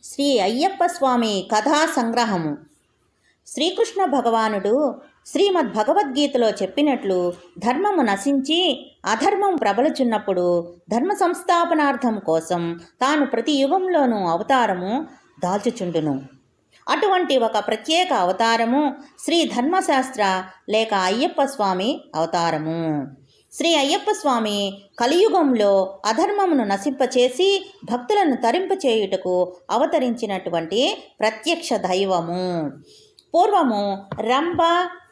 శ్రీ అయ్యప్ప స్వామి కథా సంగ్రహము. శ్రీకృష్ణ భగవానుడు శ్రీమద్ భగవద్గీతలో చెప్పినట్లు ధర్మము నశించి అధర్మం ప్రబలుచున్నప్పుడు ధర్మ సంస్థాపనార్థం కోసం తాను ప్రతి యుగంలోనూ అవతారము దాల్చుచుండును. అటువంటి ఒక ప్రత్యేక అవతారము శ్రీ ధర్మశాస్త్ర లేక అయ్యప్ప స్వామి అవతారము. శ్రీ అయ్యప్ప స్వామి కలియుగంలో అధర్మమును నశింపచేసి భక్తులను తరింపచేయుటకు అవతరించినటువంటి ప్రత్యక్ష దైవము. పూర్వము రంభ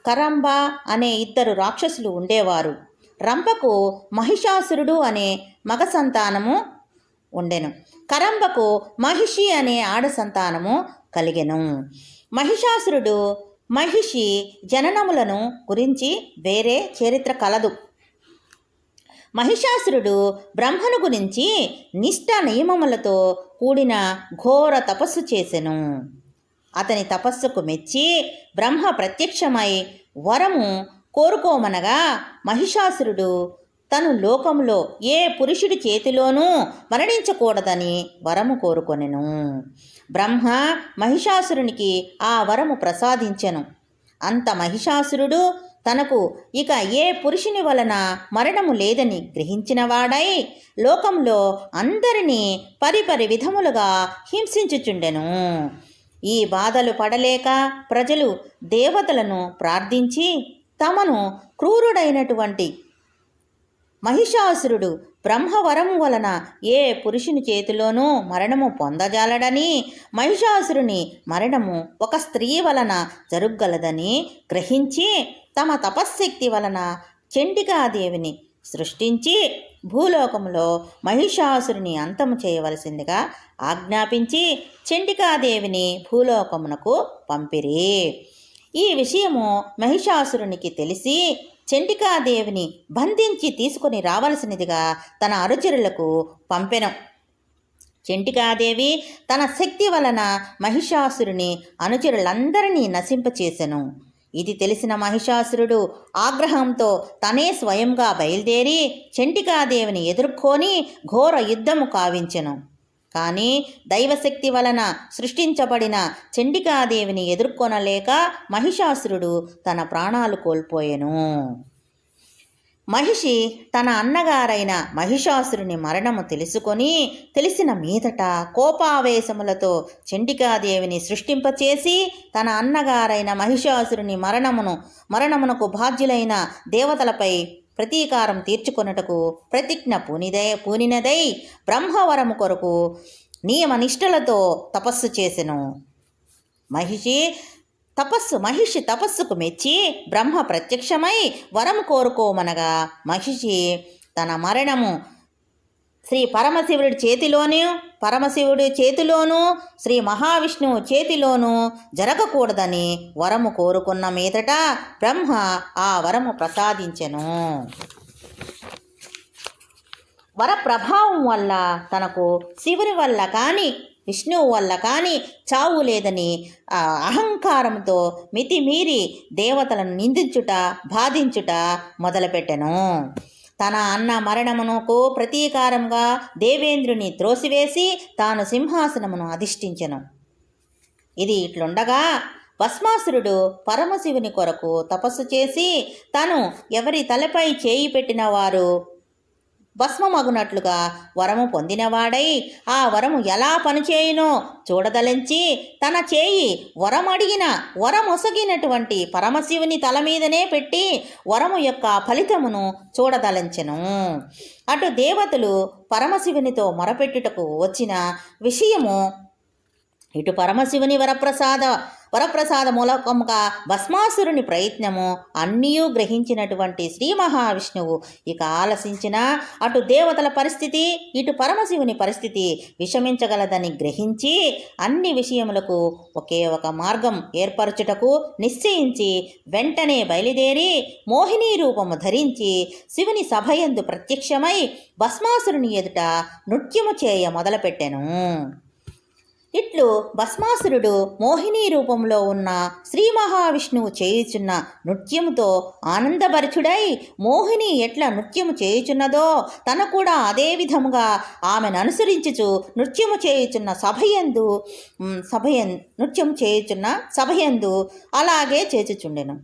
కరంబ అనే ఇద్దరు రాక్షసులు ఉండేవారు. రంభకు మహిషాసురుడు అనే మగ సంతానము ఉండెను. కరంబకు మహిషి అనే ఆడ సంతానము కలిగెను. మహిషాసురుడు మహిషి జననములను గురించి వేరే చరిత్ర కలదు. మహిషాసురుడు బ్రహ్మను గురించి నిష్ఠ నియమములతో కూడిన ఘోర తపస్సు చేసెను. అతని తపస్సుకు మెచ్చి బ్రహ్మ ప్రత్యక్షమై వరము కోరుకోమనగా మహిషాసురుడు తను లోకంలో ఏ పురుషుడి చేతిలోనూ మరణించకూడదని వరము కోరుకొనెను. బ్రహ్మ మహిషాసురునికి ఆ వరము ప్రసాదించెను. అంత మహిషాసురుడు తనకు ఇక ఏ పురుషుని వలన మరణము లేదని గ్రహించినవాడై లోకంలో అందరినీ పరిపరి విధములుగా హింసించుచుండెను. ఈ బాధలు పడలేక ప్రజలు దేవతలను ప్రార్థించి తమను క్రూరుడైనటువంటి మహిషాసురుడు బ్రహ్మవరము వలన ఏ పురుషుని చేతిలోనూ మరణము పొందజాలడని, మహిషాసురుని మరణము ఒక స్త్రీ వలన జరుగగలదని గ్రహించి తమ తపశ్శక్తి వలన చండికాదేవిని సృష్టించి భూలోకంలో మహిషాసురుని అంతము చేయవలసిందిగా ఆజ్ఞాపించి చండికాదేవిని భూలోకమునకు పంపిరి. ఈ విషయము మహిషాసురునికి తెలిసి చండికాదేవిని బంధించి తీసుకొని రావలసినదిగా తన అనుచరులకు పంపెను. చండికాదేవి తన శక్తి వలన మహిషాసురుని అనుచరులందరినీ నశింపచేసెను. ఇది తెలిసిన మహిషాసురుడు ఆగ్రహంతో తనే స్వయంగా బయలుదేరి చండికాదేవిని ఎదుర్కొని ఘోర యుద్ధము కావించెను. కానీ దైవశక్తి వలన సృష్టించబడిన చండికాదేవిని ఎదుర్కొనలేక మహిషాసురుడు తన ప్రాణాలు కోల్పోయెను. మహిషి తన అన్నగారైన మహిషాసురుని మరణము తెలిసిన మీదట కోపావేశములతో చండికాదేవిని సృష్టింపచేసి తన అన్నగారైన మహిషాసురుని మరణమునకు బాధ్యులైన దేవతలపై ప్రతీకారం తీర్చుకొనుటకు ప్రతిజ్ఞ పూనినదై బ్రహ్మవరము కొరకు నియమనిష్టలతో తపస్సు చేసెను. మహిషి తపస్సుకు మెచ్చి బ్రహ్మ ప్రత్యక్షమై వరము కోరుకోమనగా మహిషి తన మరణము శ్రీ పరమశివుడి చేతిలోనూ శ్రీ మహావిష్ణువు చేతిలోనూ జరగకూడదని వరము కోరుకున్న మీదట బ్రహ్మ ఆ వరము ప్రసాదించెను. వర ప్రభావం వల్ల తనకు శివుని వల్ల కానీ విష్ణువు వల్ల కానీ చావు లేదని అహంకారంతో మితిమీరి దేవతలను నిందించుట బాధించుట మొదలుపెట్టెను. తన అన్న మరణమునకు ప్రతీకారంగా దేవేంద్రుని త్రోసివేసి తాను సింహాసనమును అధిష్ఠించెను. ఇది ఇట్లుండగా భస్మాసురుడు పరమశివుని కొరకు తపస్సు చేసి తను ఎవరి తలపై చేయి పెట్టిన వారు భస్మమగునట్లుగా వరము పొందినవాడై ఆ వరము ఎలా పనిచేయునో చూడదలంచి తన చేయి వరమొసగినటువంటి పరమశివుని తల మీదనే పెట్టి వరము యొక్క ఫలితమును చూడదలంచెను. అటు దేవతలు పరమశివునితో మొరపెట్టుటకు వచ్చిన విషయము ఇటు పరమశివుని వరప్రసాద మూలకముగా భస్మాసురుని ప్రయత్నము అన్నీయూ గ్రహించినటువంటి శ్రీ మహావిష్ణువు ఇక ఆలసించిన అటు దేవతల పరిస్థితి ఇటు పరమశివుని పరిస్థితి విషమించగలదని గ్రహించి అన్ని విషయములకు ఒకే ఒక మార్గం ఏర్పరచుటకు నిశ్చయించి వెంటనే బయలుదేరి మోహిని రూపము ధరించి శివుని సభయందు ప్రత్యక్షమై భస్మాసురుని ఎదుట నృత్యము చేయ మొదలుపెట్టెను. ఇట్లు భస్మాసురుడు మోహిని రూపంలో ఉన్న శ్రీ మహావిష్ణువు చేయుచున్న నృత్యముతో ఆనందభరితుడై మోహిని ఎట్లా నృత్యము చేయుచున్నదో తన కూడా అదే విధముగా ఆమెను అనుసరించుచు నృత్యము చేయుచున్న సభయందు అలాగే చేచుచుండెను.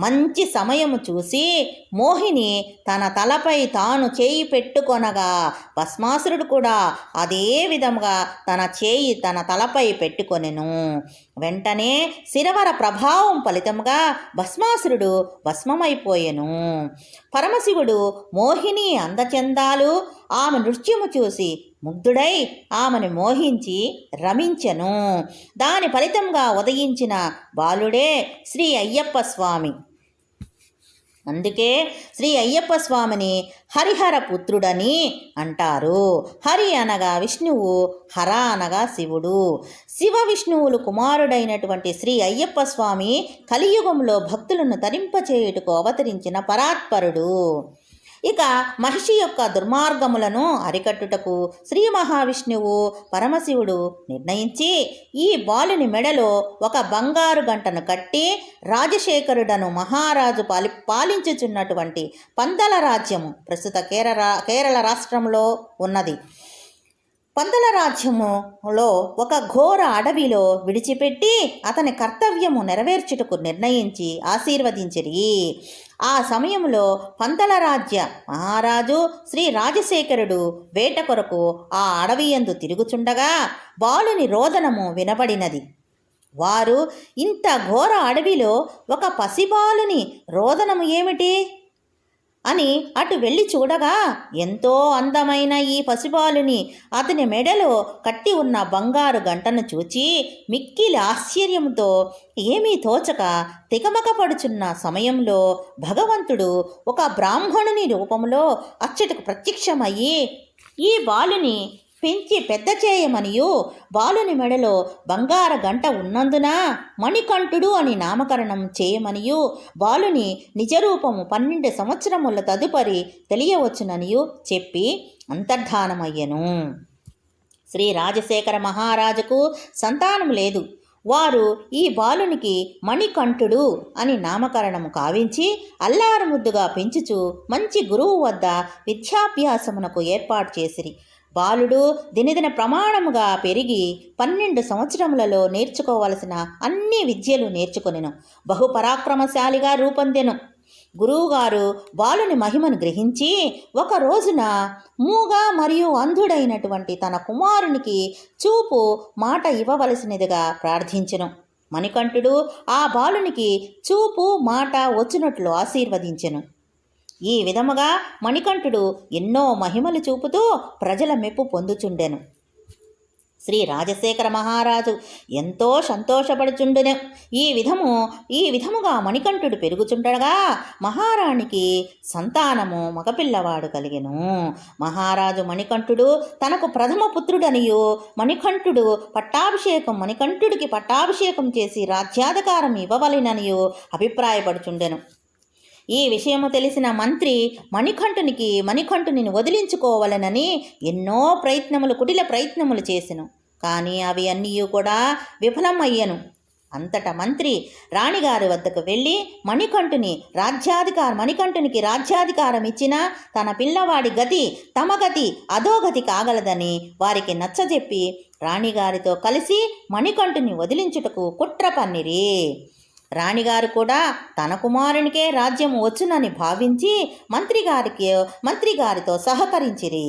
మంచి సమయము చూసి మోహిని తన తలపై తాను చేయి పెట్టుకొనగా భస్మాసురుడు కూడా అదే విధముగా తన చేయి తన తలపై పెట్టుకొనెను. వెంటనే శిరవర ప్రభావం ఫలితముగా భస్మాసురుడు భస్మమైపోయెను. పరమశివుడు మోహిని అందచందాలు ఆమె నృత్యము చూసి ముగ్ధుడై ఆమెను మోహించి రమించెను. దాని ఫలితంగా ఉదయించిన బాలుడే శ్రీ అయ్యప్ప స్వామి. అందుకే శ్రీ అయ్యప్ప స్వామిని హరిహర పుత్రుడని అంటారు. హరి అనగా విష్ణువు, హర అనగా శివుడు. శివ విష్ణువులు కుమారుడైనటువంటి శ్రీ అయ్యప్ప స్వామి కలియుగంలో భక్తులను తరింపచేయుటకు అవతరించిన పరాత్పరుడు. ఇక మహిషి యొక్క దుర్మార్గములను అరికట్టుటకు శ్రీ మహావిష్ణువు పరమశివుడు నిర్ణయించి ఈ బాలుని మెడలో ఒక బంగారు గంటను కట్టి రాజశేఖరుడను మహారాజు పాలించుచున్నటువంటి పందల రాజ్యము ప్రస్తుత కేరళ రాష్ట్రంలో ఉన్నది. పందల రాజ్యములో ఒక ఘోర అడవిలో విడిచిపెట్టి అతని కర్తవ్యము నెరవేర్చుటకు నిర్ణయించి ఆశీర్వదించిరి. ఆ సమయంలో పందల రాజ్య మహారాజు శ్రీ రాజశేఖరుడు వేట కొరకు ఆ అడవియందు తిరుగుచుండగా బాలుని రోదనము వినబడినది. వారు ఇంత ఘోర అడవిలో ఒక పసిబాలుని రోదనము ఏమిటి అని అటు వెళ్ళి చూడగా ఎంతో అందమైన ఈ పసిబాలుని అతని మెడలో కట్టి ఉన్న బంగారు గంటను చూచి మిక్కిలి ఆశ్చర్యంతో ఏమీ తోచక తికమకపడుచున్న సమయంలో భగవంతుడు ఒక బ్రాహ్మణుని రూపంలో అచ్చటకు ప్రత్యక్షమయ్యి ఈ బాలుని పెంచి పెద్ద చేయమనియు బాలుని మెడలో బంగార గంట ఉన్నందున మణికంఠుడు అని నామకరణం చేయమనియు బాలుని నిజరూపము 12 సంవత్సరముల తదుపరి తెలియవచ్చుననియు చెప్పి అంతర్ధానమయ్యెను. శ్రీ రాజశేఖర మహారాజుకు సంతానం లేదు. వారు ఈ బాలునికి మణికంఠుడు అని నామకరణము కావించి అల్లారుముద్దుగా పెంచుచు మంచి గురువు వద్ద విద్యాభ్యాసమునకు ఏర్పాటు చేసిరి. బాలుడు దినదిన ప్రమాణముగా పెరిగి 12 సంవత్సరములలో నేర్చుకోవలసిన అన్ని విద్యలు నేర్చుకొనెను. బహుపరాక్రమశాలిగా రూపొందెను. గురువుగారు బాలుని మహిమను గ్రహించి ఒక రోజున మూగ మరియు అంధుడైనటువంటి తన కుమారునికి చూపు మాట ఇవ్వవలసినదిగా ప్రార్థించెను. మణికంఠుడు ఆ బాలునికి చూపు మాట వచ్చినట్లు ఆశీర్వదించెను. ఈ విధముగా మణికంఠుడు ఎన్నో మహిమలు చూపుతూ ప్రజల మెప్పు పొందుచుండెను. శ్రీ రాజశేఖర మహారాజు ఎంతో సంతోషపడుచుండెను. ఈ విధముగా మణికంఠుడు పెరుగుచుండగా మహారాణికి సంతానము మగపిల్లవాడు కలిగెను. మహారాజు మణికంఠుడు తనకు ప్రథమ పుత్రుడనియు మణికంఠుడికి పట్టాభిషేకం చేసి రాజ్యాధికారం ఇవ్వవలెననియు అభిప్రాయపడుచుండెను. ఈ విషయము తెలిసిన మంత్రి మణికంఠుని వదిలించుకోవాలనని ఎన్నో కుటిల ప్రయత్నములు చేసెను. కానీ అవి అన్నీ కూడా విఫలమయ్యను. అంతటా మంత్రి రాణిగారి వద్దకు వెళ్ళి మణికంఠునికి రాజ్యాధికారం ఇచ్చినా తన పిల్లవాడి గతి తమ గతి అధోగతి కాగలదని వారికి నచ్చజెప్పి రాణిగారితో కలిసి మణికంఠుని వదిలించుటకు కుట్ర పన్నిరి. రాణిగారు కూడా తన కుమారునికే రాజ్యం వచ్చునని భావించి మంత్రిగారితో సహకరించిరి.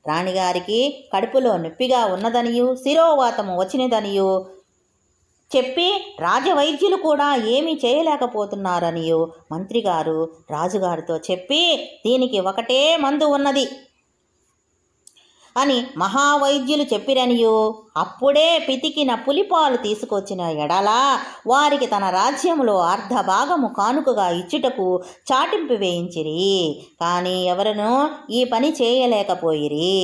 రాణిగారికి కడుపులో నొప్పిగా ఉన్నదనియు శిరోవాతము వచ్చినదనియు చెప్పి రాజవైద్యులు కూడా ఏమీ చేయలేకపోతున్నారనియు మంత్రిగారు రాజుగారితో చెప్పి దీనికి ఒకటే మందు ఉన్నది అని మహావైద్యులు చెప్పిరనియు అప్పుడే పితికిన పులిపాలు తీసుకొచ్చిన ఎడల వారికి తన రాజ్యములో అర్ధభాగము కానుకగా ఇచ్చుటకు చాటింపు వేయించిరి. కానీ ఎవరునూ ఈ పని చేయలేకపోయిరి.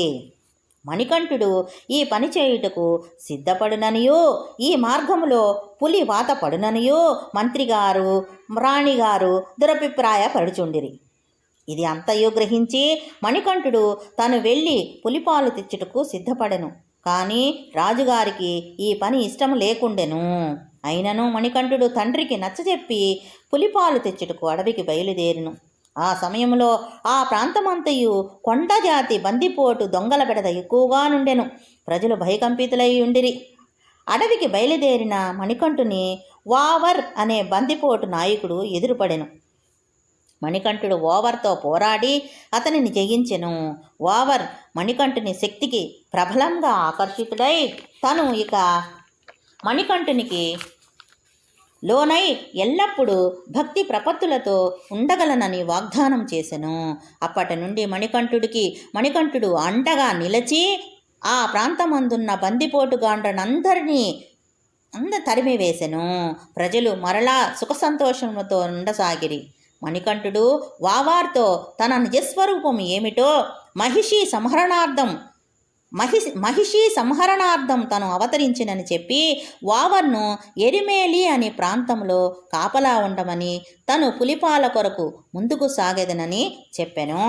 మణికంఠుడు ఈ పని చేయుటకు సిద్ధపడుననియు ఈ మార్గములో పులి వాత పడుననియు మంత్రిగారు రాణిగారు దురభిప్రాయపడుచుండిరి. ఇది అంతయు గ్రహించి మణికంఠుడు తను వెళ్ళి పులిపాలు తెచ్చుటకు సిద్ధపడెను. కానీ రాజుగారికి ఈ పని ఇష్టం లేకుండెను. అయినను మణికంఠుడు తండ్రికి నచ్చజెప్పి పులిపాలు తెచ్చుటకు అడవికి బయలుదేరిను. ఆ సమయంలో ఆ ప్రాంతమంతయు కొండజాతి బందిపోటు దొంగల బెడద ఎక్కువగా నుండెను. ప్రజలు భయకంపితులై ఉండిరి. అడవికి బయలుదేరిన మణికంఠుని వావర్ అనే బందిపోటు నాయకుడు ఎదురుపడెను. మణికంఠుడు ఓవర్తో పోరాడి అతనిని జయించెను. ఓవర్ మణికంఠుని శక్తికి ప్రబలంగా ఆకర్షితుడై తను ఇక మణికంఠునికి లోనై ఎల్లప్పుడూ భక్తి ప్రపత్తులతో ఉండగలనని వాగ్దానం చేసెను. అప్పటి నుండి మణికంఠుడు అండగా నిలిచి ఆ ప్రాంతమందున్న బందిపోటుగాండ్రనందరినీ తరిమివేసెను. ప్రజలు మరలా సుఖ సంతోషములతో ఉండసాగిరి. మణికంఠుడు వావార్తో తన నిజస్వరూపం ఏమిటో మహిషి సంహరణార్థం తను అవతరించినని చెప్పి వావర్ను ఎరిమేలి అనే ప్రాంతంలో కాపలా ఉండమని తను పులిపాల కొరకు ముందుకు సాగేదనని చెప్పెను.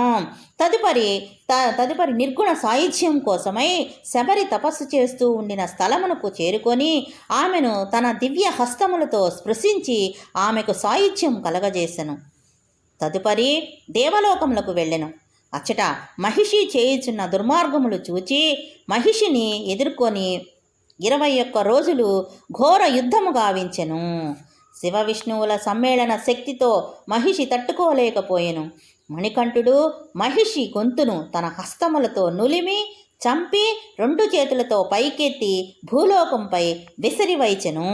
తదుపరి నిర్గుణ సాయుధ్యం కోసమై శబరి తపస్సు చేస్తూ ఉండిన స్థలమునకు చేరుకొని ఆమెను తన దివ్య హస్తములతో స్పృశించి ఆమెకు సాయుధ్యం కలగజేసెను. తదుపరి దేవలోకములకు వెళ్ళెను. అచ్చట మహిషి చేయుచున్న దుర్మార్గములు చూచి మహిషిని ఎదుర్కొని 21 రోజులు ఘోర యుద్ధము గావించెను. శివ విష్ణువుల సమ్మేళన శక్తితో మహిషి తట్టుకోలేకపోయెను. మణికంఠుడు మహిషి గొంతును తన హస్తములతో నులిమి చంపి 2 చేతులతో పైకెత్తి భూలోకంపై విసిరివైచెను.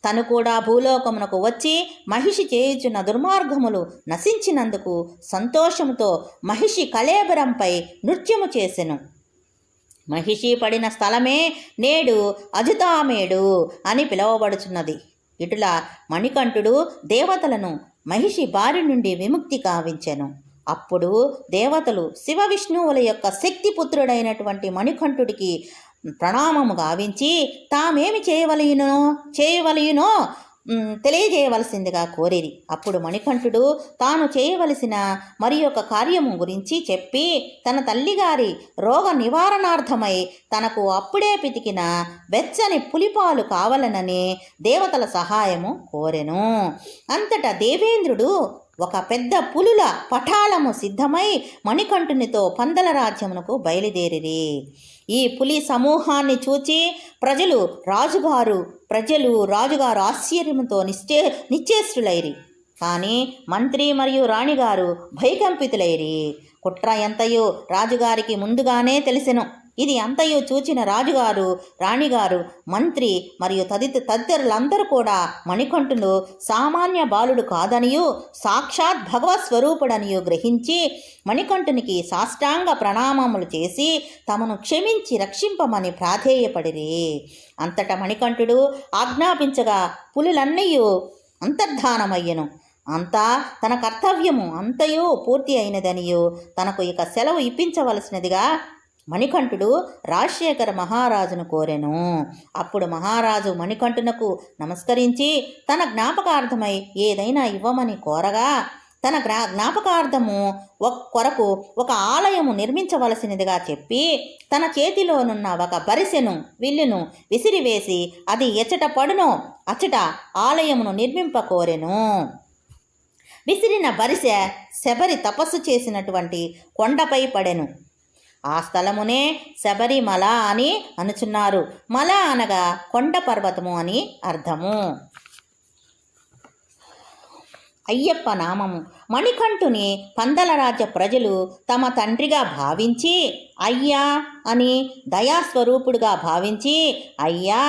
తను కూడా భూలోకమునకు వచ్చి మహిషి చేయుచున్న దుర్మార్గములు నశించినందుకు సంతోషముతో మహిషి కళేబరంపై నృత్యము చేసెను. మహిషి పడిన స్థలమే నేడు అజుతామేడు అని పిలువబడుచున్నది. ఇటులా మణికంఠుడు దేవతలను మహిషి బారి నుండి విముక్తి కావించెను. అప్పుడు దేవతలు శివ విష్ణువుల యొక్క శక్తిపుత్రుడైనటువంటి మణికంఠుడికి ప్రణామము గావించి తామేమి చేయవలయునో తెలియజేయవలసిందిగా కోరిరి. అప్పుడు మణికంఠుడు తాను చేయవలసిన మరి ఒక కార్యము గురించి చెప్పి తన తల్లిగారి రోగ నివారణార్థమై తనకు అప్పుడే పితికిన వెచ్చని పులిపాలు కావాలనని దేవతల సహాయము కోరెను. అంతటా దేవేంద్రుడు ఒక పెద్ద పులుల పటాలము సిద్ధమై మణికంఠునితో పందల రాజ్యమునకు బయలుదేరిరి. ఈ పులి సమూహాన్ని చూచి రాజుగారు ఆశ్చర్యంతో నిశ్చేష్టులైరి. కానీ మంత్రి మరియు రాణిగారు భయకంపితులైరి. కుట్ర ఎంతయో రాజుగారికి ముందుగానే తెలిసెను. ఇది అంతయు చూచిన రాజుగారు, రాణిగారు, మంత్రి మరియు తదితరులందరూ కూడా మణికంఠుడు సామాన్య బాలుడు కాదనియు సాక్షాత్ భగవత్ స్వరూపుడనియు గ్రహించి మణికంఠునికి సాష్టాంగ ప్రణామములు చేసి తమను క్షమించి రక్షింపమని ప్రాధేయపడిరి. అంతటా మణికంఠుడు ఆజ్ఞాపించగా పులులన్నయూ అంతర్ధానమయ్యెను. అంతా తన కర్తవ్యము అంతయు పూర్తి అయినదనియు తనకు ఇక సెలవు ఇప్పించవలసినదిగా మణికంఠుడు రాజశేఖర మహారాజును కోరెను. అప్పుడు మహారాజు మణికంఠునకు నమస్కరించి తన జ్ఞాపకార్థమై ఏదైనా ఇవ్వమని కోరగా తన జ్ఞాపకార్థము కొరకు ఒక ఆలయము నిర్మించవలసినదిగా చెప్పి తన చేతిలోనున్న ఒక బరిసెను విల్లును విసిరివేసి అది ఎచ్చట పడునో అచ్చట ఆలయమును నిర్మింప కోరెను. విసిరిన బరిసె శబరి తపస్సు చేసినటువంటి కొండపై పడెను. ఆ స్థలమునే శబరిమల అని అనుచున్నారు. మల అనగా కొండ పర్వతము అని అర్థము. అయ్యప్ప నామము. మణికంఠుని పందల రాజ్య ప్రజలు తమ తండ్రిగా భావించి అయ్యా అని దయాస్వరూపుడుగా భావించి అయ్యా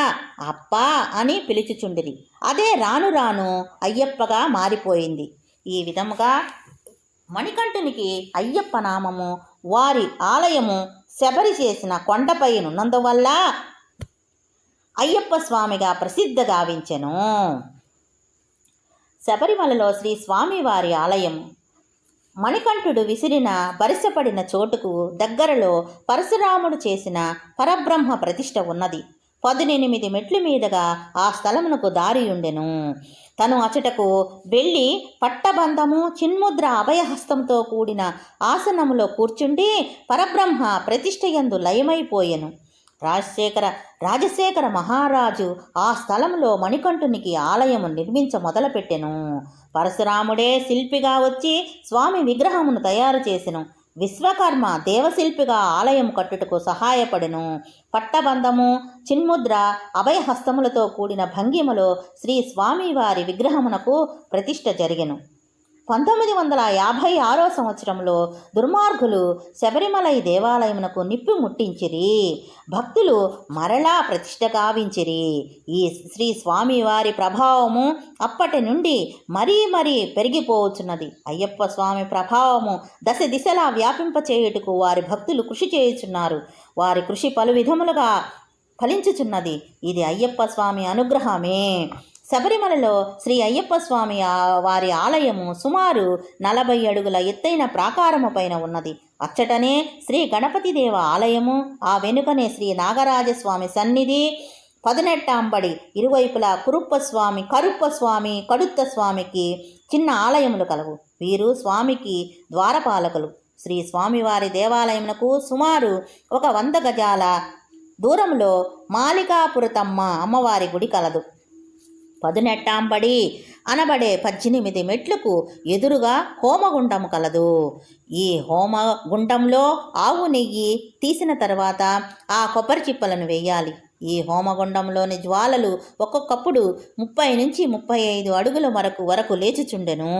అప్ప అని పిలుచుచుండిరి. అదే రాను రాను అయ్యప్పగా మారిపోయింది. ఈ విధముగా మణికంఠునికి అయ్యప్ప నామము వారి ఆలయము శబరి చేసిన కొండపై ఉన్నందువల్ల అయ్యప్ప స్వామిగా ప్రసిద్ధి గావించెను. శబరిమలలో శ్రీ స్వామివారి ఆలయం మణికంఠుడు విసిరిన బరిసెపడిన చోటుకు దగ్గరలో పరశురాముడు చేసిన పరబ్రహ్మ ప్రతిష్ఠ ఉన్నది. 18 మెట్ల మీదుగా ఆ స్థలమునకు దారియుండెను. తను అచటకు వెళ్ళి పట్టబంధము చిన్ముద్ర అభయహస్తంతో కూడిన ఆసనములో కూర్చుండి పరబ్రహ్మ ప్రతిష్ఠయందు లయమైపోయెను. రాజశేఖర మహారాజు ఆ స్థలంలో మణికంఠునికి ఆలయము నిర్మించ మొదలుపెట్టెను. పరశురాముడే శిల్పిగా వచ్చి స్వామి విగ్రహమును తయారు చేసెను. విశ్వకర్మ దేవశిల్పిగా ఆలయం కట్టుటకు సహాయపడెను. పట్టబంధము, చిన్ముద్ర, అభయహస్తములతో కూడిన భంగిమలో శ్రీ స్వామివారి విగ్రహమునకు ప్రతిష్ఠ జరిగెను. 1956 సంవత్సరంలో దుర్మార్గులు శబరిమలై దేవాలయమునకు నిప్పు ముట్టించిరి. భక్తులు మరలా ప్రతిష్ఠ గావించిరి. ఈ శ్రీ స్వామివారి ప్రభావము అప్పటి నుండి మరీ పెరిగిపోవచ్చున్నది. అయ్యప్ప స్వామి ప్రభావము దశ దిశలా వ్యాపింపచేయుటకు వారి భక్తులు కృషి చేయుచున్నారు. వారి కృషి పలు విధములుగా ఫలించుచున్నది. ఇది అయ్యప్ప స్వామి అనుగ్రహమే. శబరిమలలో శ్రీ అయ్యప్ప స్వామి వారి ఆలయము సుమారు 40 అడుగుల ఎత్తైన ప్రాకారము పైన ఉన్నది. అచ్చటనే శ్రీ గణపతిదేవ ఆలయము, ఆ వెనుకనే శ్రీ నాగరాజస్వామి సన్నిధి, 18 అంబడి ఇరువైపులా కరుప్పస్వామి, కడుత్తస్వామికి చిన్న ఆలయములు కలవు. వీరు స్వామికి ద్వారపాలకులు. శ్రీ స్వామివారి దేవాలయమునకు సుమారు 100 గజాల దూరంలో మాలికాపురతమ్మ అమ్మవారి గుడి కలదు. 18 అంబడి అనబడే 18 మెట్లకు ఎదురుగా హోమగుండము కలదు. ఈ హోమగుండంలో ఆవు నెయ్యి తీసిన తర్వాత ఆ కొబ్బరి చిప్పలను వేయాలి. ఈ హోమగుండంలోని జ్వాలలు ఒక్కొక్కప్పుడు 30 నుంచి 35 అడుగుల వరకు లేచుచుండెను.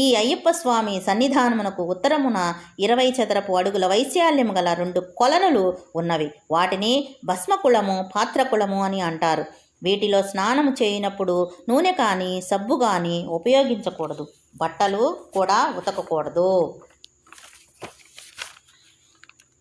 ఈ అయ్యప్ప స్వామి సన్నిధానమునకు ఉత్తరమున 20 చదరపు అడుగుల వైశాల్యము గల 2 కొలనులు ఉన్నవి. వాటిని భస్మకుళము, పాత్రకుళము అని అంటారు. వీటిలో స్నానము చేయనప్పుడు నూనె కానీ సబ్బు కానీ ఉపయోగించకూడదు. బట్టలు కూడా ఉతకకూడదు.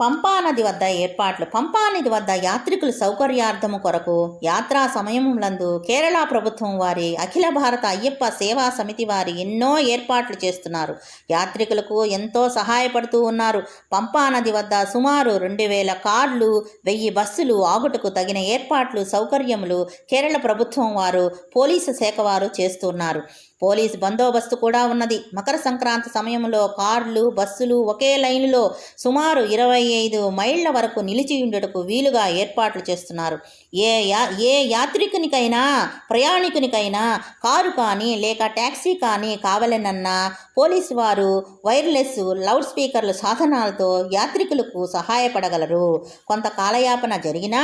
పంపానది వద్ద ఏర్పాట్లు. పంపానది వద్ద యాత్రికుల సౌకర్యార్థము కొరకు యాత్రా సమయములందు కేరళ ప్రభుత్వం వారి అఖిల భారత అయ్యప్ప సేవా సమితి వారి ఎన్నో ఏర్పాట్లు చేస్తున్నారు. యాత్రికులకు ఎంతో సహాయపడుతూ ఉన్నారు. పంపానది వద్ద సుమారు 2000 కార్లు, 1000 బస్సులు ఆగుటకు తగిన ఏర్పాట్లు, సౌకర్యములు కేరళ ప్రభుత్వం వారు, పోలీసు శాఖ వారు చేస్తున్నారు. పోలీస్ బందోబస్తు కూడా ఉన్నది. మకర సంక్రాంతి సమయంలో కార్లు, బస్సులు ఒకే లైనులో సుమారు 25 మైళ్ళ వరకు నిలిచి ఉండటకు వీలుగా ఏర్పాట్లు చేస్తున్నారు. ఏ యాత్రికునికైనా ప్రయాణికునికైనా కారు కానీ లేక ట్యాక్సీ కానీ కావాలనన్నా పోలీసు వారు వైర్లెస్ లౌడ్ స్పీకర్ల సాధనాలతో యాత్రికులకు సహాయపడగలరు. కొంత కాలయాపన జరిగినా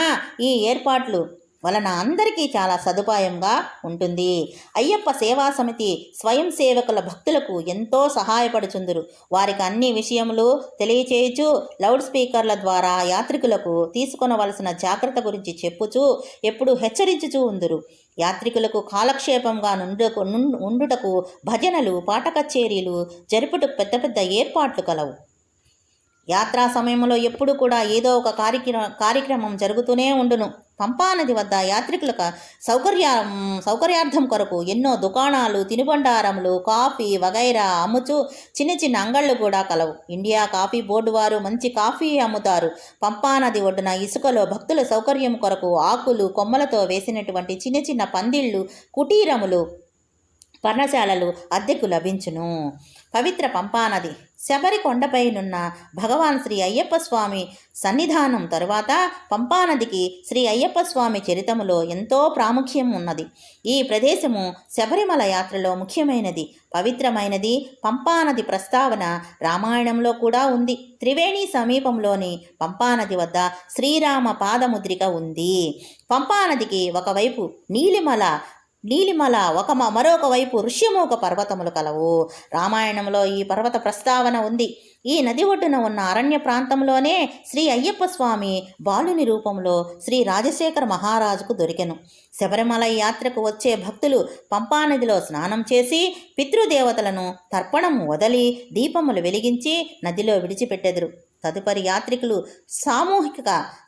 ఈ ఏర్పాట్లు వలన అందరికీ చాలా సదుపాయంగా ఉంటుంది. అయ్యప్ప సేవా సమితి స్వయం సేవకుల భక్తులకు ఎంతో సహాయపడుచుందురు. వారికి అన్ని విషయములు తెలియచేయచు లౌడ్ స్పీకర్ల ద్వారా యాత్రికులకు తీసుకొనవలసిన జాగ్రత్త గురించి చెప్పుచూ ఎప్పుడు హెచ్చరించుచూ ఉందురు. యాత్రికులకు కాలక్షేపంగా ఉండుటకు భజనలు, పాట కచేరీలు జరుపుటకు పెద్ద ఏర్పాట్లు కలవు. యాత్రా సమయంలో ఎప్పుడు కూడా ఏదో ఒక కార్యక్రమం జరుగుతూనే ఉండును. పంపానది వద్ద యాత్రికులకు సౌకర్యార్థం కొరకు ఎన్నో దుకాణాలు, తినుబండారములు, కాఫీ వగైరా అమ్ముచు చిన్న అంగళ్ళు కూడా కలవు. ఇండియా కాఫీ బోర్డు వారు మంచి కాఫీ అమ్ముతారు. పంపానది ఒడ్డున ఇసుకలో భక్తుల సౌకర్యం కొరకు ఆకులు, కొమ్మలతో వేసినటువంటి చిన్న పందిళ్ళు, కుటీరములు, పర్ణశాలలు అద్దెకు లభించును. పవిత్ర పంపానది శబరి కొండపైనున్న భగవాన్ శ్రీ అయ్యప్ప స్వామి సన్నిధానం తరువాత పంపానదికి శ్రీ అయ్యప్ప స్వామి చరితములో ఎంతో ప్రాముఖ్యం ఉన్నది. ఈ ప్రదేశము శబరిమల యాత్రలో ముఖ్యమైనది, పవిత్రమైనది. పంపానది ప్రస్తావన రామాయణంలో కూడా ఉంది. త్రివేణి సమీపంలోని పంపానది వద్ద శ్రీరామ పాదముద్రిక ఉంది. పంపానదికి ఒకవైపు నీలిమల మరొక వైపు ఋష్యమూక పర్వతములు కలవు. రామాయణంలో ఈ పర్వత ప్రస్తావన ఉంది. ఈ నది ఒడ్డున ఉన్న అరణ్య ప్రాంతంలోనే శ్రీ అయ్యప్ప స్వామి బాలుని రూపంలో శ్రీ రాజశేఖర మహారాజుకు దొరికెను. శబరిమల యాత్రకు వచ్చే భక్తులు పంపానదిలో స్నానం చేసి పితృదేవతలను తర్పణము వదలి దీపములు వెలిగించి నదిలో విడిచిపెట్టెదరు. తదుపరి యాత్రికులు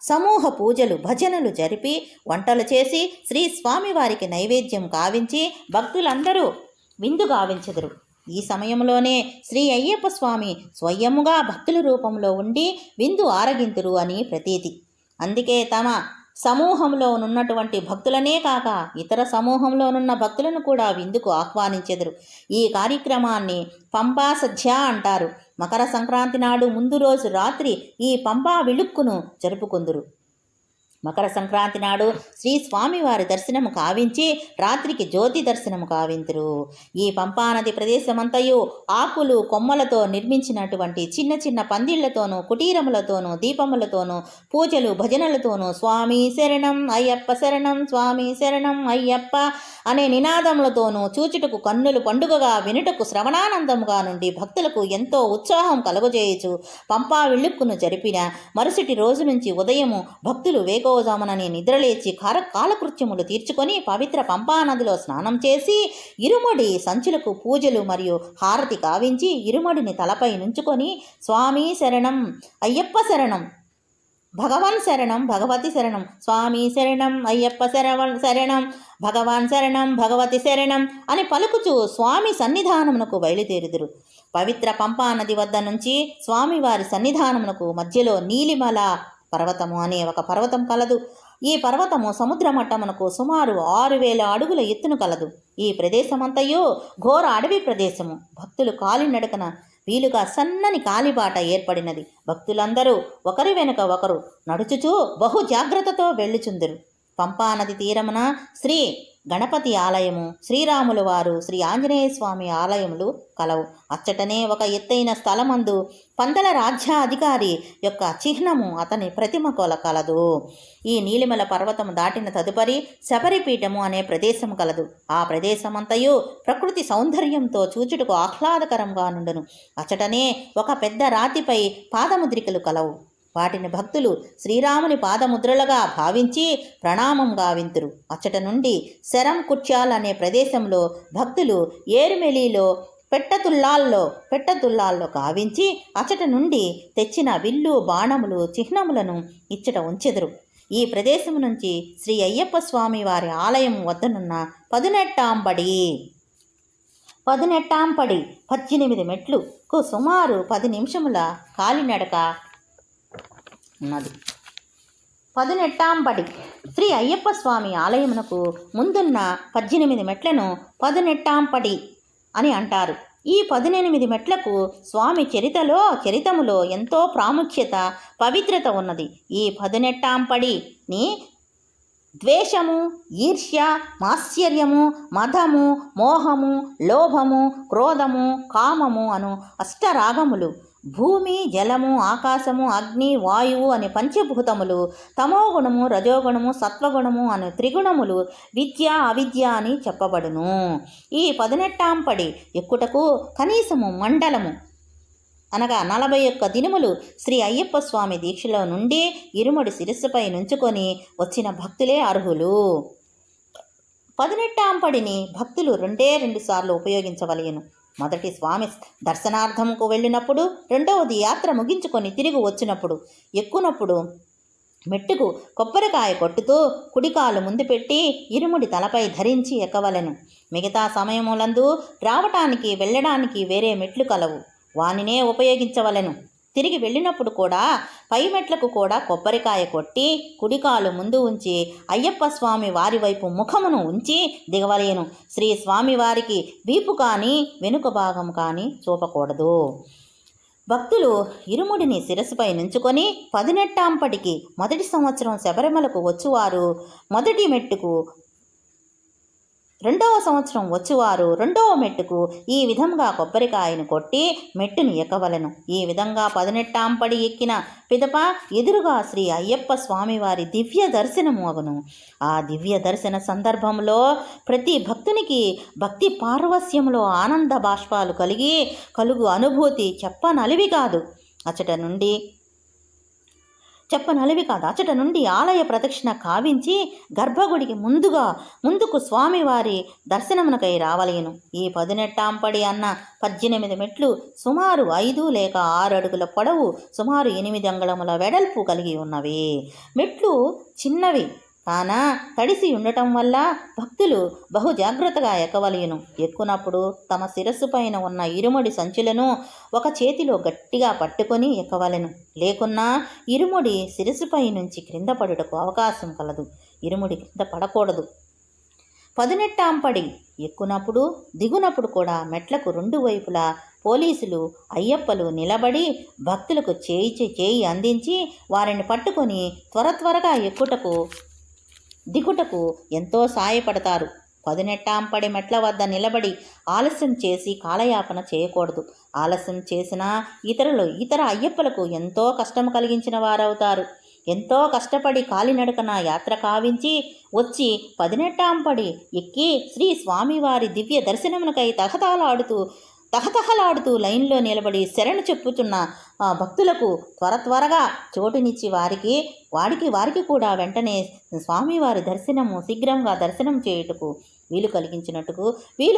సమూహ పూజలు, భజనలు జరిపి వంటలు చేసి శ్రీ స్వామివారికి నైవేద్యం గావించి భక్తులందరూ విందు గావించెదరు. ఈ సమయంలోనే శ్రీ అయ్యప్ప స్వామి స్వయముగా భక్తుల రూపంలో ఉండి విందు ఆరగింతురు అని ప్రతీతి. అందుకే తమ సమూహంలో ఉన్నటువంటి భక్తులనే కాక ఇతర సమూహంలోనున్న భక్తులను కూడా విందుకు ఆహ్వానించెదరు. ఈ కార్యక్రమాన్ని పంపా సద్య అంటారు. మకర సంక్రాంతి నాడు ముందు రోజు రాత్రి ఈ పంపా విళుక్కును జరుపుకుందురు. మకర సంక్రాంతి నాడు శ్రీ స్వామివారి దర్శనము కావించి రాత్రికి జ్యోతి దర్శనము కావింతురు. ఈ పంపానది ప్రదేశమంతయు ఆకులు కొమ్మలతో నిర్మించినటువంటి చిన్న చిన్న పందిళ్లతోనూ కుటీరములతోనూ దీపములతోనూ పూజలు భజనలతోనూ స్వామి శరణం అయ్యప్ప శరణం స్వామి శరణం అయ్యప్ప అనే నినాదములతోనూ చూచుటకు కన్నులు పండుగగా వినుటకు శ్రవణానందముగా నుండి భక్తులకు ఎంతో ఉత్సాహం కలుగజేయుచు పంపా విళ్ళుక్కును జరిపిన మరుసటి రోజు నుంచి ఉదయము భక్తులు వేకోజామునని నిద్రలేచి కాలకృత్యములు తీర్చుకొని పవిత్ర పంపానదిలో స్నానం చేసి ఇరుముడి సంచులకు పూజలు మరియు హారతి కావించి ఇరుముడిని తలపై నుంచుకొని స్వామి శరణం అయ్యప్ప శరణం భగవాన్ శరణం భగవతి శరణం స్వామి శరణం అయ్యప్ప శరణం భగవాన్ శరణం భగవతి శరణం అని పలుకుచూ స్వామి సన్నిధానమునకు బయలుదేరుదురు. పవిత్ర పంపా నది వద్ద నుంచి స్వామివారి సన్నిధానమునకు మధ్యలో నీలిమల పర్వతము అనే ఒక పర్వతం కలదు. ఈ పర్వతము సముద్ర మట్టమునకు సుమారు 6000 అడుగుల ఎత్తును కలదు. ఈ ప్రదేశమంతయు ఘోర అడవి ప్రదేశము. భక్తులు కాలినడకన వీలుగా సన్నని కాలిబాట ఏర్పడినది. భక్తులందరూ ఒకరి వెనుక ఒకరు నడుచుచూ బహు జాగ్రత్తతో వెళ్ళుచుందురు. పంపానది తీరమున శ్రీ గణపతి ఆలయము, శ్రీరాముల వారు, శ్రీ ఆంజనేయ స్వామి ఆలయములు కలవు. అచ్చటనే ఒక ఎత్తైన స్థలమందు పందల రాజ్యాధికారి యొక్క చిహ్నము అతని ప్రతిమ కలదు. ఈ నీలిమల పర్వతము దాటిన తదుపరి శబరిపీఠము అనే ప్రదేశము కలదు. ఆ ప్రదేశమంతయు ప్రకృతి సౌందర్యంతో చూచుటకు ఆహ్లాదకరంగా నుండును. అచ్చటనే ఒక పెద్ద రాతిపై పాదముద్రికలు కలవు. వాటిని భక్తులు శ్రీరాముని పాదముద్రలుగా భావించి ప్రణామం గావింతురు. అచ్చట నుండి శరం కుర్చాల్ అనే ప్రదేశంలో భక్తులు ఏరుమెలిలో పెట్టతుల్లాల్లో కావించి అచ్చట నుండి తెచ్చిన విల్లు బాణములు చిహ్నములను ఇచ్చట ఉంచెదరు. ఈ ప్రదేశం నుంచి శ్రీ అయ్యప్ప స్వామి వారి ఆలయం వద్దనున్న 18 మెట్లుకు సుమారు 10 నిమిషముల కాలినడక ఉన్నది. 18 శ్రీ అయ్యప్ప స్వామి ఆలయమునకు ముందున్న 18 మెట్లను 18 అని అంటారు. ఈ 18 మెట్లకు స్వామి చరితములో ఎంతో ప్రాముఖ్యత పవిత్రత ఉన్నది. ఈ 18 ద్వేషము, ఈర్ష్య, మాత్సర్యము, మదము, మోహము, లోభము, క్రోధము, కామము అను అష్టరాగములు, భూమి, జలము, ఆకాశము, అగ్ని, వాయువు అని పంచభూతములు, తమోగుణము, రజోగుణము, సత్వగుణము అను త్రిగుణములు, విద్య, అవిద్య అని చెప్పబడును. ఈ 18 ఎక్కుటకు కనీసము మండలము అనగా 41 దినములు శ్రీ అయ్యప్ప స్వామి దీక్షలో నుండి ఇరుముడి శిరస్సుపై నుంచుకొని వచ్చిన భక్తులే అర్హులు. 18 భక్తులు 2 సార్లు ఉపయోగించవలెను. మొదటి స్వామి దర్శనార్థముకు వెళ్ళినప్పుడు, రెండవది యాత్ర ముగించుకొని తిరిగి వచ్చినప్పుడు. ఎక్కునప్పుడు మెట్టుకు కొబ్బరికాయ కొట్టుతూ కుడికాలు ముందు పెట్టి ఇరుముడి తలపై ధరించి ఎక్కవలెను. మిగతా సమయములందు రావటానికి వెళ్ళడానికి వేరే మెట్లు కలవు, వానినే ఉపయోగించవలెను. తిరిగి వెళ్ళినప్పుడు కూడా పై మెట్లకు కూడా కొబ్బరికాయ కొట్టి కుడికాలు ముందు ఉంచి అయ్యప్ప స్వామి వారి వైపు ముఖమును ఉంచి దిగవలేను. శ్రీ స్వామివారికి వీపు కానీ వెనుక భాగం కానీ చూపకూడదు. భక్తులు ఇరుముడిని శిరస్సుపై నుంచుకొని 18 మొదటి సంవత్సరం శబరిమలకు వచ్చువారు మొదటి మెట్టుకు, రెండవ సంవత్సరం వచ్చువారు రెండవ మెట్టుకు ఈ విధంగా కొబ్బరికాయను కొట్టి మెట్టును ఎక్కవలను. ఈ విధంగా 18 ఎక్కిన పిదప ఎదురుగా శ్రీ అయ్యప్ప స్వామివారి దివ్య దర్శనము అగును. ఆ దివ్య దర్శన సందర్భంలో ప్రతి భక్తునికి భక్తి పార్వస్యములో ఆనంద బాష్పాలు కలుగు అనుభూతి చెప్పనలివి కాదు. అచ్చట నుండి ఆలయ ప్రదక్షిణ కావించి గర్భగుడికి ముందుకు స్వామివారి దర్శనమునకై రావలేను. ఈ 18 అన్న 18 మెట్లు సుమారు 5 లేక 6 అడుగుల పొడవు, సుమారు 8 అంగుళముల వెడల్పు కలిగి ఉన్నవి. మెట్లు చిన్నవి కాన తడిసి ఉండటం వల్ల భక్తులు బహు జాగ్రత్తగా ఎక్కవలెను. ఎక్కునప్పుడు తమ శిరస్సు పైన ఉన్న ఇరుముడి సంచులను ఒక చేతిలో గట్టిగా పట్టుకొని ఎక్కవలెను. లేకున్నా ఇరుముడి శిరస్సుపై నుంచి క్రింద పడుటకు అవకాశం కలదు. ఇరుముడి క్రింద పడకూడదు. పదునెట్టాంపడి ఎక్కునప్పుడు దిగునప్పుడు కూడా మెట్లకు రెండు వైపులా పోలీసులు అయ్యప్పలు నిలబడి భక్తులకు చేయి అందించి వారిని పట్టుకొని త్వరగా ఎక్కుటకు దిగుటకు ఎంతో సాయపడతారు. పదునెట్టాంపడి మెట్ల వద్ద నిలబడి ఆలస్యం చేసి కాలయాపన చేయకూడదు. ఆలస్యం చేసినా ఇతర అయ్యప్పలకు ఎంతో కష్టం కలిగించిన వారవుతారు. ఎంతో కష్టపడి కాలినడకన యాత్ర కావించి వచ్చి పదినెట్టాంపడి ఎక్కి శ్రీ స్వామివారి దివ్య దర్శనమునకై తహతహలాడుతూ లైన్లో నిలబడి శరణు చెప్పుచున్న భక్తులకు త్వరగా చోటునిచ్చి వారికి కూడా వెంటనే స్వామివారి దర్శనము శీఘ్రంగా దర్శనం చేయుటకు వీలు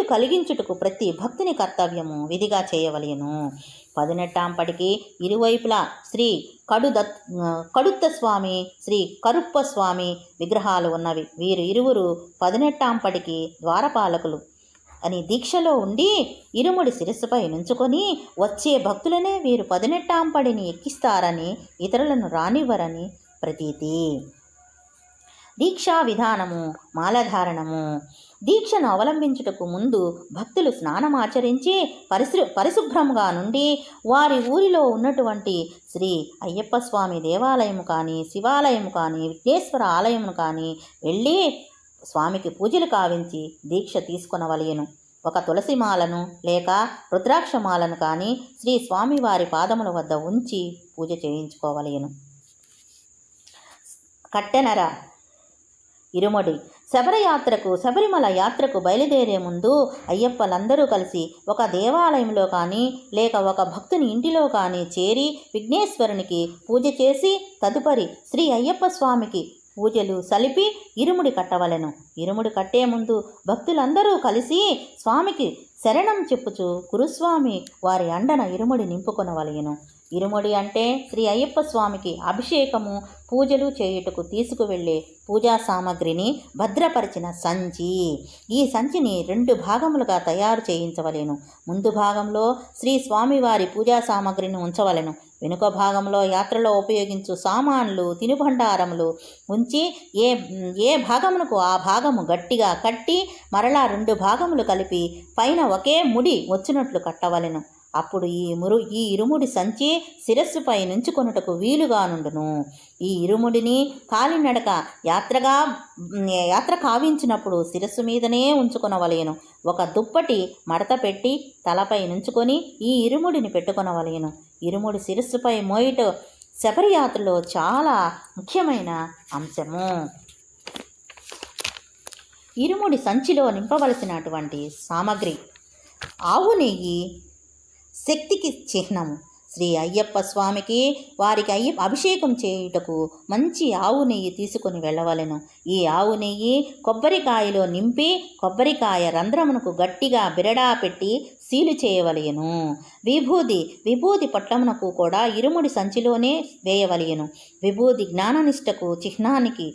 కలిగించుటకు ప్రతి భక్తుని కర్తవ్యము విధిగా చేయవలెను. పదినెట్టాంపడికి ఇరువైపులా శ్రీ కడుత్త స్వామి, శ్రీ కరుప్ప స్వామి విగ్రహాలు ఉన్నవి. వీరు ఇరువురు పదినెట్టాంపడికి ద్వారపాలకులు అని దీక్షలో ఉండి ఇరుముడి శిరస్సుపై నుంచుకొని వచ్చే భక్తులనే వీరు పదినెట్టాంపడిని ఎక్కిస్తారని, ఇతరులను రానివ్వరని ప్రతీతి. దీక్షా విధానము, మాలధారణము. దీక్షను అవలంబించుటకు ముందు భక్తులు స్నానమాచరించి పరిశుభ్రంగా నుండి వారి ఊరిలో ఉన్నటువంటి శ్రీ అయ్యప్ప స్వామి దేవాలయము కానీ, శివాలయము కానీ, విఘ్నేశ్వర ఆలయము కానీ వెళ్ళి స్వామికి పూజలు కావించి దీక్ష తీసుకొనవలెను. ఒక తులసిమాలను లేక రుద్రాక్షమాలను కానీ శ్రీ స్వామివారి పాదముల వద్ద ఉంచి పూజ చేయించుకోవలెను. కట్టెనర ఇరుముడి. శబరిమల యాత్రకు బయలుదేరే ముందు అయ్యప్పలందరూ కలిసి ఒక దేవాలయంలో కానీ లేక ఒక భక్తుని ఇంటిలో కానీ చేరి విఘ్నేశ్వరునికి పూజ చేసి తదుపరి శ్రీ అయ్యప్ప స్వామికి పూజలు సలిపి ఇరుముడి కట్టవలెను. ఇరుముడి కట్టే ముందు భక్తులందరూ కలిసి స్వామికి శరణం చెప్పుచు గురుస్వామి వారి అండన ఇరుముడి నింపుకొనవలెను. ఇరుముడి అంటే శ్రీ అయ్యప్ప స్వామికి అభిషేకము పూజలు చేయుటకు తీసుకువెళ్ళే పూజా సామగ్రిని భద్రపరిచిన సంచి. ఈ సంచిని 2 భాగములుగా తయారు చేయించవలెను. ముందు భాగంలో శ్రీ స్వామివారి పూజా సామగ్రిని ఉంచవలెను. వెనుక భాగంలో యాత్రలో ఉపయోగించు సామాన్లు, తినుబండారములు ఉంచి ఏ భాగమునకు ఆ భాగము గట్టిగా కట్టి మరలా 2 భాగములు కలిపి పైన ఒకే ముడి వచ్చినట్లు కట్టవలెను. అప్పుడు ఈ ఇరుముడి సంచి శిరస్సుపై నుంచుకొనుటకు వీలుగా నుండును. ఈ ఇరుముడిని కాలినడక యాత్ర కావించినప్పుడు శిరస్సు మీదనే ఉంచుకొనవలెను. ఒక దుప్పటి మడత పెట్టి తలపై నుంచుకొని ఈ ఇరుముడిని పెట్టుకొనవలెను. ఇరుముడి శిరస్సుపై మోయిట శబరియాత్రలో చాలా ముఖ్యమైన అంశము. ఇరుముడి సంచిలో నింపవలసినటువంటి సామగ్రి: ఆవు నెయ్యి శక్తికి చిహ్నము. శ్రీ అయ్యప్ప స్వామికి వారికి అభిషేకం చేయుటకు మంచి ఆవు నెయ్యి తీసుకొని వెళ్ళవలెను. ఈ ఆవు నెయ్యి కొబ్బరికాయలో నింపి కొబ్బరికాయ రంధ్రమునకు గట్టిగా బిరడా పెట్టి సీలు చేయవలెను. విభూది పొట్లమునకు కూడా ఇరుముడి సంచిలోనే వేయవలెను. విభూది జ్ఞాననిష్టకు చిహ్నానికి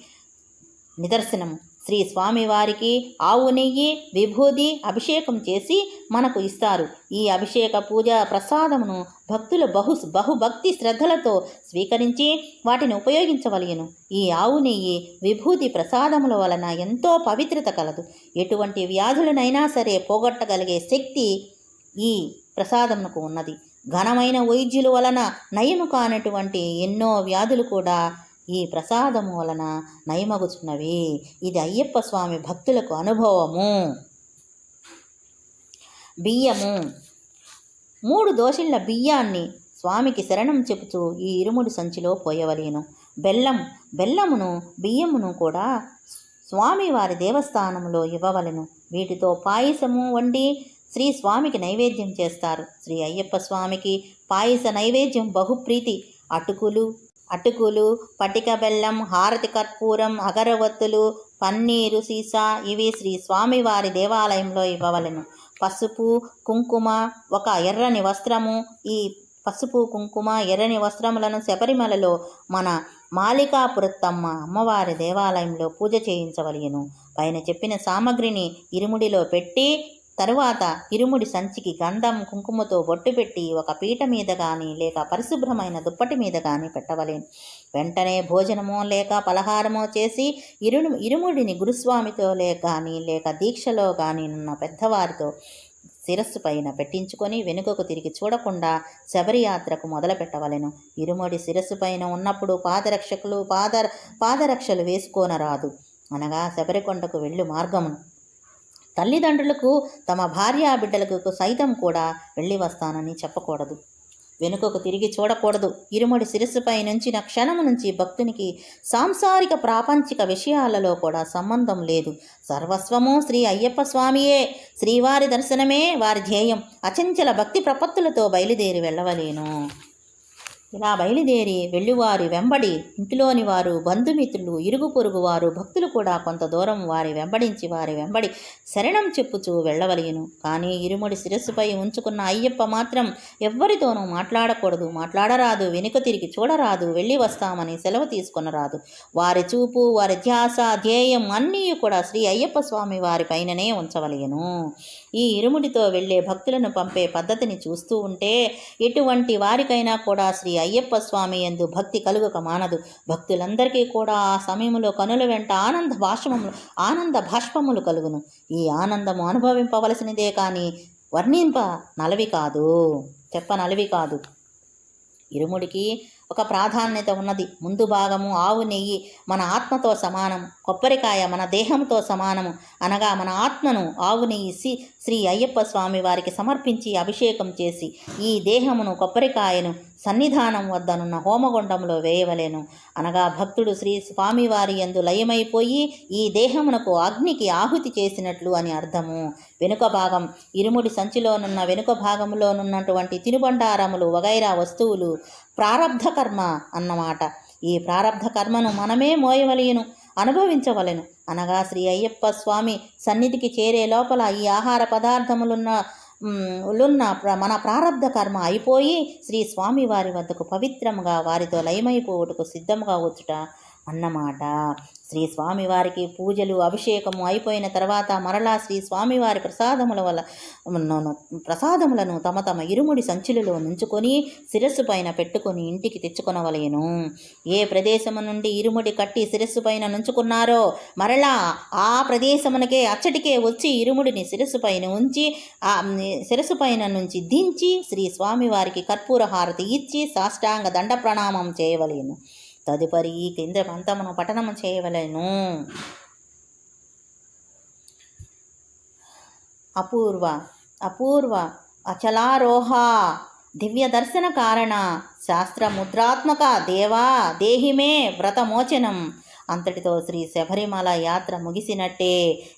నిదర్శనము. శ్రీ స్వామివారికి ఆవు నెయ్యి, విభూది అభిషేకం చేసి మనకు ఇస్తారు. ఈ అభిషేక పూజ ప్రసాదమును భక్తులు బహుభక్తి శ్రద్ధలతో స్వీకరించి వాటిని ఉపయోగించవలెను. ఈ ఆవు నెయ్యి, విభూది ప్రసాదముల వలన ఎంతో పవిత్రత కలదు. ఎటువంటి వ్యాధులనైనా సరే పోగొట్టగలిగే శక్తి ఈ ప్రసాదమునకు ఉన్నది. ఘనమైన వైద్యుల వలన నయము కానటువంటి ఎన్నో వ్యాధులు కూడా ఈ ప్రసాదము వలన నయమగుచున్నవి. ఇది అయ్యప్ప స్వామి భక్తులకు అనుభవము. బియ్యము. 3 దోసిళ్ల బియ్యాన్ని స్వామికి శరణం చెబుతూ ఈ ఇరుముడి సంచిలో పోయవలెను. బెల్లమును బియ్యమును కూడా స్వామివారి దేవస్థానంలో ఇవ్వవలెను. వీటితో పాయసము వండి శ్రీ స్వామికి నైవేద్యం చేస్తారు. శ్రీ అయ్యప్ప స్వామికి పాయస నైవేద్యం బహుప్రీతి. అటుకులు, పటిక బెల్లం, హారతి కర్పూరం, అగరవత్తులు, పన్నీరు సీసా ఇవి శ్రీ స్వామివారి దేవాలయంలో ఇవ్వవలెను. పసుపు, కుంకుమ, ఒక ఎర్రని వస్త్రము. ఈ పసుపు, కుంకుమ, ఎర్రని వస్త్రములను శబరిమలలో మన మాలికాపురత్తమ్మ అమ్మవారి దేవాలయంలో పూజ చేయించవలెను. పైన చెప్పిన సామగ్రిని ఇరుముడిలో పెట్టి తరువాత ఇరుముడి సంచికి గంధం, కుంకుమతో బొట్టు పెట్టి ఒక పీట మీద కానీ లేక పరిశుభ్రమైన దుప్పటి మీద కానీ పెట్టవలెను. వెంటనే భోజనమో లేక పలహారమో చేసి ఇరుముడిని గురుస్వామితో లేక దీక్షలో కానీ ఉన్న పెద్దవారితో శిరస్సు పైన పెట్టించుకొని వెనుకకు తిరిగి చూడకుండా శబరియాత్రకు మొదలుపెట్టవలెను. ఇరుముడి శిరస్సు పైన ఉన్నప్పుడు పాదరక్షలు వేసుకోనరాదు అనగా శబరికొండకు వెళ్ళు మార్గమును. తల్లిదండ్రులకు తమ భార్యా బిడ్డలకు సైతం కూడా వెళ్ళి వస్తానని చెప్పకూడదు. వెనుకకు తిరిగి చూడకూడదు. ఇరుముడి శిరస్సుపై నుంచిన క్షణము నుంచి భక్తునికి సాంసారిక ప్రాపంచిక విషయాలలో కూడా సంబంధం లేదు. సర్వస్వము శ్రీ అయ్యప్ప స్వామియే. శ్రీవారి దర్శనమే వారి ధ్యేయం. అచంచల భక్తి ప్రపత్తులతో బయలుదేరి వెళ్ళవలేను. ఇలా బయలుదేరి వెళ్ళివారి వెంబడి ఇంటిలోని వారు, బంధుమిత్రులు, ఇరుగు పొరుగు వారు, భక్తులు కూడా కొంత దూరం వారి వెంబడి శరణం చెప్పుచూ వెళ్ళవలేను. కానీ ఇరుముడి శిరస్సుపై ఉంచుకున్న అయ్యప్ప మాత్రం ఎవ్వరితోనూ మాట్లాడరాదు, వెనుక తిరిగి చూడరాదు, వెళ్ళి వస్తామని సెలవు తీసుకొనరాదు. వారి చూపు, వారి ధ్యాస, ధ్యేయం అన్నీ కూడా శ్రీ అయ్యప్ప స్వామి వారి పైననే ఉంచవలేను. ఈ ఇరుముడితో వెళ్ళే భక్తులను పంపే పద్ధతిని చూస్తూ ఉంటే ఎటువంటి వారికైనా కూడా శ్రీ అయ్యప్ప స్వామి యందు భక్తి కలుగక మానదు. భక్తులందరికీ కూడా ఆ సమయంలో కనుల వెంట ఆనంద భాష్పములు కలుగును. ఈ ఆనందము అనుభవింపవలసినదే కానీ చెప్పనలవి కాదు. ఇరుముడికి ఒక ప్రాధాన్యత ఉన్నది. ముందు భాగము ఆవు నెయ్యి మన ఆత్మతో సమానము, కొబ్బరికాయ మన దేహంతో సమానము అనగా మన ఆత్మను ఆవు నెయ్యి శ్రీ అయ్యప్ప స్వామి వారికి సమర్పించి అభిషేకం చేసి ఈ దేహమును కొబ్బరికాయను సన్నిధానం వద్దనున్న హోమగుండంలో వేయవలెను. అనగా భక్తుడు శ్రీ స్వామివారి యందు లయమైపోయి ఈ దేహమునకు అగ్నికి ఆహుతి చేసినట్లు అని అర్థము. వెనుక భాగం ఇరుముడి సంచిలోనున్న వెనుక భాగంలోనున్నటువంటి తినుబండారములు వగైరా వస్తువులు ప్రారబ్ధ కర్మ అన్నమాట. ఈ ప్రారబ్ధ కర్మను మనమే మోయవలెను, అనుభవించవలెను. అనగా శ్రీ అయ్యప్ప స్వామి సన్నిధికి చేరే లోపల ఈ ఆహార పదార్థములున్న మన ప్రారబ్ధ కర్మ అయిపోయి శ్రీ స్వామి వారి వద్దకు పవిత్రముగా వారితో లయమైపోవుటకు సిద్ధముగా వచ్చుట అన్నమాట. శ్రీ స్వామివారికి పూజలు అభిషేకము అయిపోయిన తర్వాత మరలా శ్రీ స్వామివారి ప్రసాదములను తమ ఇరుముడి సంచులలో నుంచుకొని శిరస్సు పైన పెట్టుకొని ఇంటికి తెచ్చుకొనవలేను. ఏ ప్రదేశము నుండి ఇరుముడి కట్టి శిరస్సు పైన నుంచుకున్నారో మరలా ఆ ప్రదేశమునకే అచ్చటికే వచ్చి ఇరుముడిని శిరస్సు పైన ఉంచి శిరస్సు పైన నుంచి దించి శ్రీ స్వామివారికి కర్పూర హారతి ఇచ్చి సాష్టాంగ దండ ప్రణామం చేయవలేను. తదుపరి ఈ కేంద్ర మంత్రమును పఠనము చేయవలెను. అపూర్వ అచలారోహ దివ్య దర్శన కారణ శాస్త్రముద్రాత్మక దేవా దేహిమే వ్రతమోచనం. అంతటితో శ్రీ శబరిమల యాత్ర ముగిసినట్టే.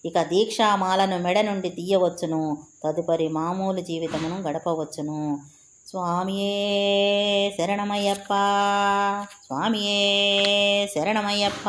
ఇక దీక్షామాలను మెడ నుండి తీయవచ్చును. తదుపరి మామూలు జీవితమును గడపవచ్చును. స్వామియే శరణమయ్యప్ప, స్వామియే శరణమయ్యప్ప.